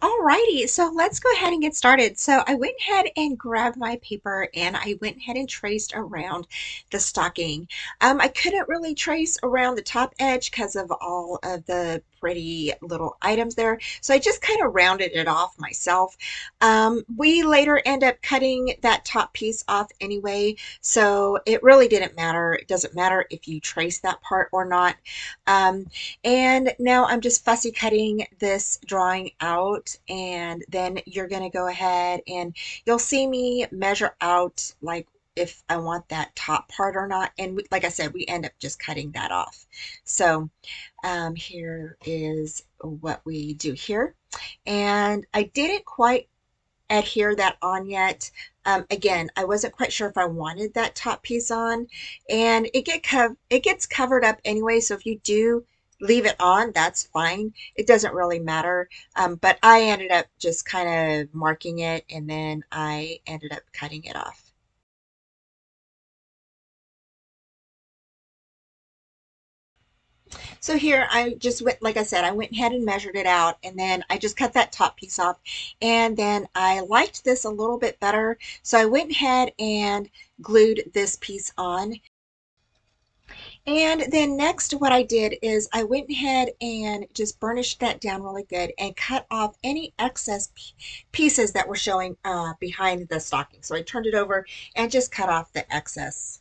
Alrighty, so let's go ahead and get started. So I went ahead and grabbed my paper and I went ahead and traced around the stocking. I couldn't really trace around the top edge because of all of the pretty little items there. So I just kind of rounded it off myself. We later end up cutting that top piece off anyway, so it really didn't matter. It doesn't matter if you trace that part or not. Um, and now I'm just fussy cutting this drawing out, and then you're going to go ahead and you'll see me measure out like if I want that top part or not. And like I said, we end up just cutting that off. So here is what we do here. And I didn't quite adhere that on yet. Again, I wasn't quite sure if I wanted that top piece on, and it gets covered up anyway. So if you do leave it on, that's fine. It doesn't really matter. But I ended up just kind of marking it, and then I ended up cutting it off. So here I just went, like I said, I went ahead and measured it out, and then I just cut that top piece off. And then I liked this a little bit better, so I went ahead and glued this piece on. And then next what I did is I went ahead and just burnished that down really good and cut off any excess pieces that were showing behind the stocking. So I turned it over and just cut off the excess.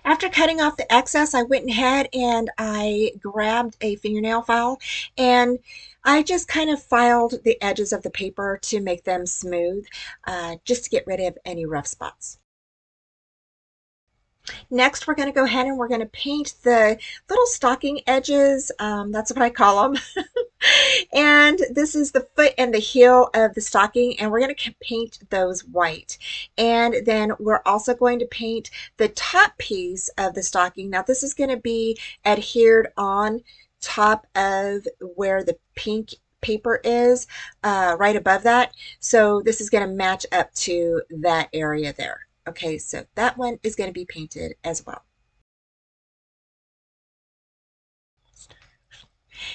After cutting off the excess, I went ahead and I grabbed a fingernail file and I just kind of filed the edges of the paper to make them smooth, just to get rid of any rough spots. Next, we're going to go ahead and we're going to paint the little stocking edges. That's what I call them. And this is the foot and the heel of the stocking, and we're going to paint those white. And then we're also going to paint the top piece of the stocking. Now, this is going to be adhered on top of where the pink paper is, right above that. So this is going to match up to that area there. Okay, so that one is going to be painted as well.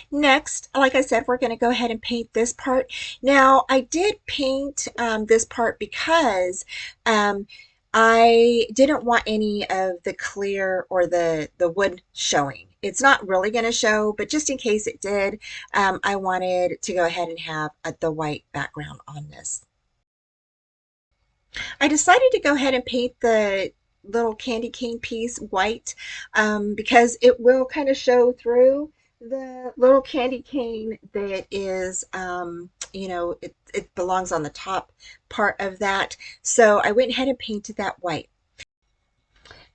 Next, like I said, we're going to go ahead and paint this part. Now, I did paint this part because um, I didn't want any of the clear or the wood showing. It's not really going to show, but just in case it did, I wanted to go ahead and have the white background on this. I decided to go ahead and paint the little candy cane piece white, because it will kind of show through the little candy cane that is, it belongs on the top part of that. So I went ahead and painted that white.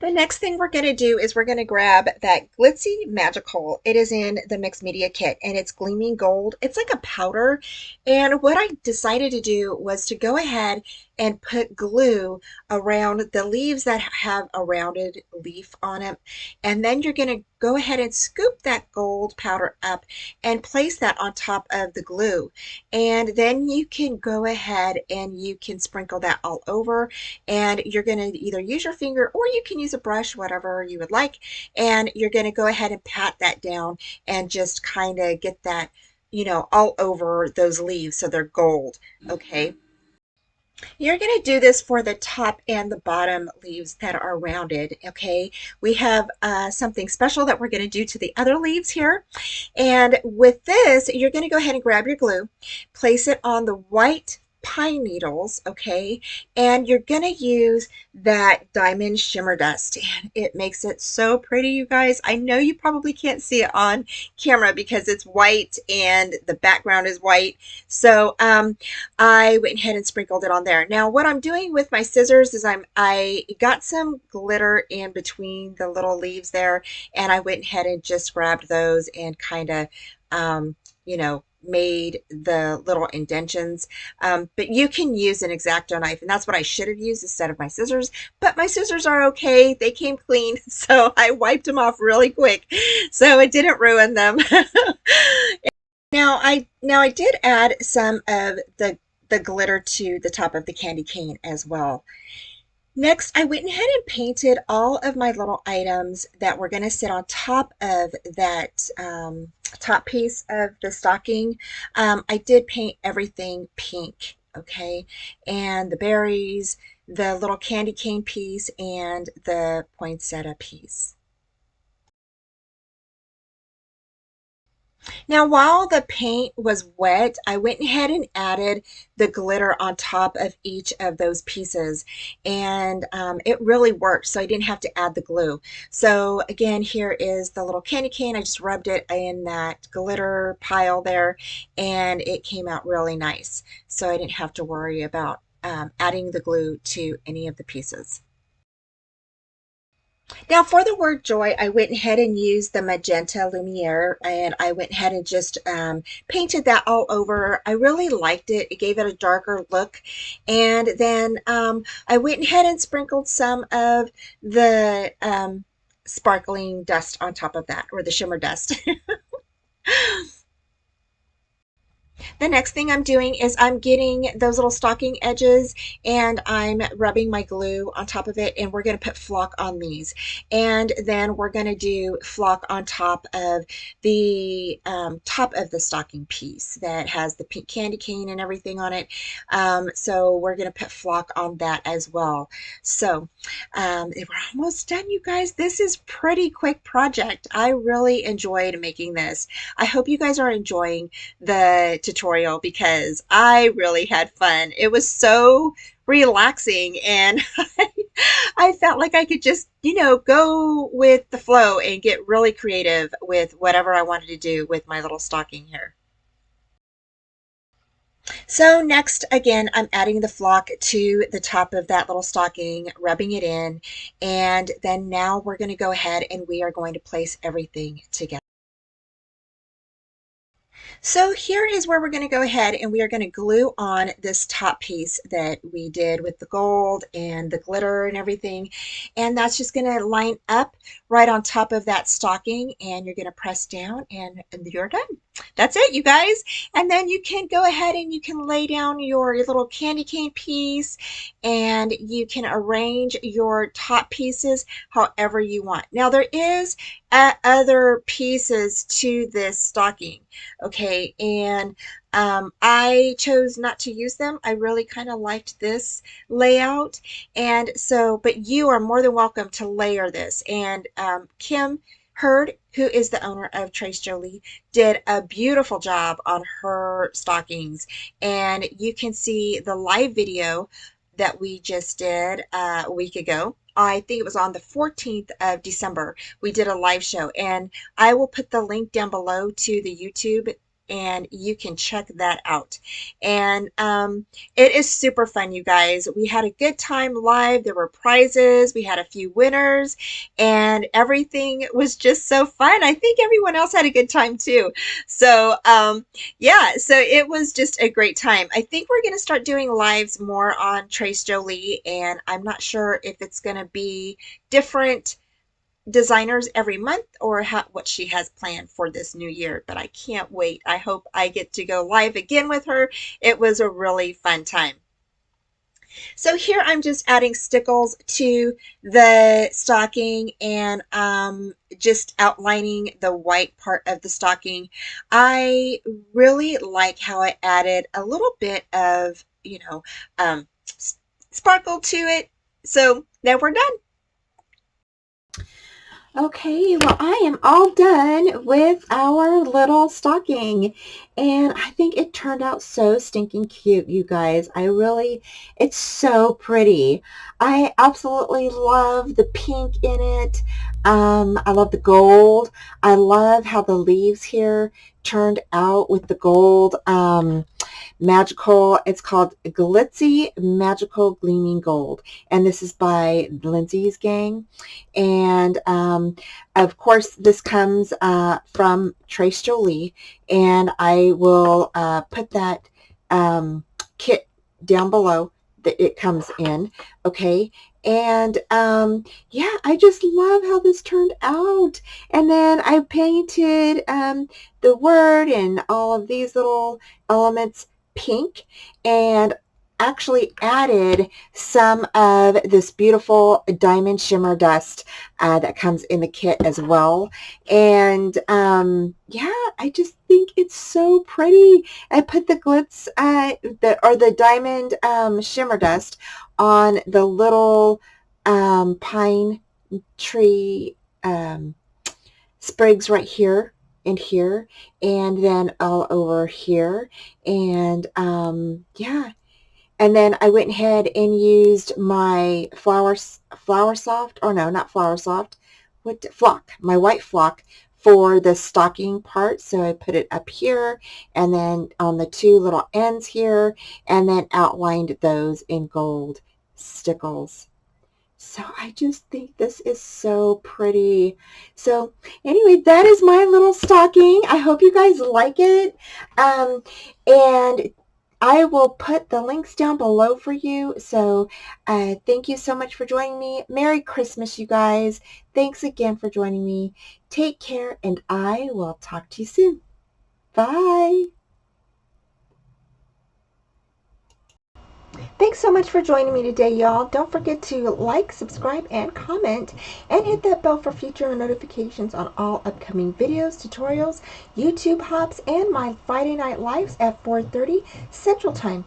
The next thing we're going to do is we're going to grab that Glitzy Magical. It is in the mixed media kit and it's gleaming gold. It's like a powder. And what I decided to do was to go ahead and put glue around the leaves that have a rounded leaf on it. And then you're going to go ahead and scoop that gold powder up and place that on top of the glue. And then you can go ahead and you can sprinkle that all over, and you're going to either use your finger or you can use a brush, whatever you would like, and you're going to go ahead and pat that down and just kind of get that, all over those leaves so they're gold. Okay. You're going to do this for the top and the bottom leaves that are rounded, okay? We have something special that we're going to do to the other leaves here. And with this, you're going to go ahead and grab your glue, place it on the white pine needles, okay? And you're going to use that diamond shimmer dust. And it makes it so pretty, you guys. I know you probably can't see it on camera because it's white and the background is white. So I went ahead and sprinkled it on there. Now what I'm doing with my scissors is I got some glitter in between the little leaves there, and I went ahead and just grabbed those and kind of made the little indentions. But you can use an X-Acto knife, and that's what I should have used instead of my scissors, but my scissors are okay. They came clean, so I wiped them off really quick so it didn't ruin them. Now I did add some of the glitter to the top of the candy cane as well. Next, I went ahead and painted all of my little items that were going to sit on top of that top piece of the stocking, I did paint everything pink, okay? And the berries, the little candy cane piece, and the poinsettia piece. Now, while the paint was wet, I went ahead and added the glitter on top of each of those pieces, and it really worked, so I didn't have to add the glue. So again, here is the little candy cane. I just rubbed it in that glitter pile there, and it came out really nice. So I didn't have to worry about adding the glue to any of the pieces. Now for the word joy, I went ahead and used the magenta Lumiere, and I went ahead and just painted that all over. I really liked it. It gave it a darker look. And then I went ahead and sprinkled some of the sparkling dust on top of that, or the shimmer dust. The next thing I'm doing is I'm getting those little stocking edges and I'm rubbing my glue on top of it, and we're going to put flock on these. And then we're going to do flock on top of the top of the stocking piece that has the pink candy cane and everything on it. So we're going to put flock on that as well. So we're almost done, you guys. This is pretty quick project. I really enjoyed making this. I hope you guys are enjoying the tutorial because I really had fun. It was so relaxing, and I felt like I could just, go with the flow and get really creative with whatever I wanted to do with my little stocking here. So next, again, I'm adding the flock to the top of that little stocking, rubbing it in, and then now we're going to go ahead and we are going to place everything together. So here is where we're going to go ahead and we are going to glue on this top piece that we did with the gold and the glitter and everything. And that's just going to line up right on top of that stocking, and you're going to press down and you're done. That's it, you guys. And then you can go ahead and you can lay down your little candy cane piece, and you can arrange your top pieces however you want. Now there is other pieces to this stocking. Okay, and I chose not to use them. I really kind of liked this layout. And so, but you are more than welcome to layer this. And Kim Hurd, who is the owner of Tres Jolie, did a beautiful job on her stockings. And you can see the live video that we just did a week ago. I think it was on the 14th of December. We did a live show, and I will put the link down below to the YouTube, and you can check that out. And it is super fun, you guys. We had a good time live. There were prizes. We had a few winners, and everything was just so fun. I think everyone else had a good time too. So yeah, so it was just a great time. I think we're going to start doing lives more on Tres Jolie, and I'm not sure if it's going to be different designers every month or what she has planned for this new year, but I can't wait. I hope I get to go live again with her. It was a really fun time. So here I'm just adding stickles to the stocking, and just outlining the white part of the stocking. I really like how I added a little bit of, um, sparkle to it. So now we're done. Okay, well, I am all done with our little stocking, and I think it turned out so stinking cute, you guys. It's so pretty. I absolutely love the pink in it. I love the gold. I love how the leaves here turned out with the gold. Magical, it's called Glitzy Magical Gleaming Gold, and this is by Lindsay's Gang. And of course this comes from Tres Jolie, and I will put that kit down below that it comes in. Okay, and yeah, I just love how this turned out. And then I painted the word and all of these little elements pink, and actually added some of this beautiful diamond shimmer dust that comes in the kit as well. And yeah, I just think it's so pretty. I put the glitz, the diamond shimmer dust on the little pine tree sprigs right here and here, and then all over here. And yeah, and then I went ahead and used my flower soft, or no, not flower soft, flock, my white flock for the stocking part. So I put it up here and then on the two little ends here, and then outlined those in gold stickles. So I just think this is so pretty. So anyway, that is my little stocking. I hope you guys like it. And I will put the links down below for you. So thank you so much for joining me. Merry Christmas, you guys. Thanks again for joining me. Take care, and I will talk to you soon. Bye. Thanks so much for joining me today, y'all. Don't forget to like, subscribe, and comment, and hit that bell for future notifications on all upcoming videos, tutorials, YouTube hops, and my Friday night lives at 4:30 Central Time.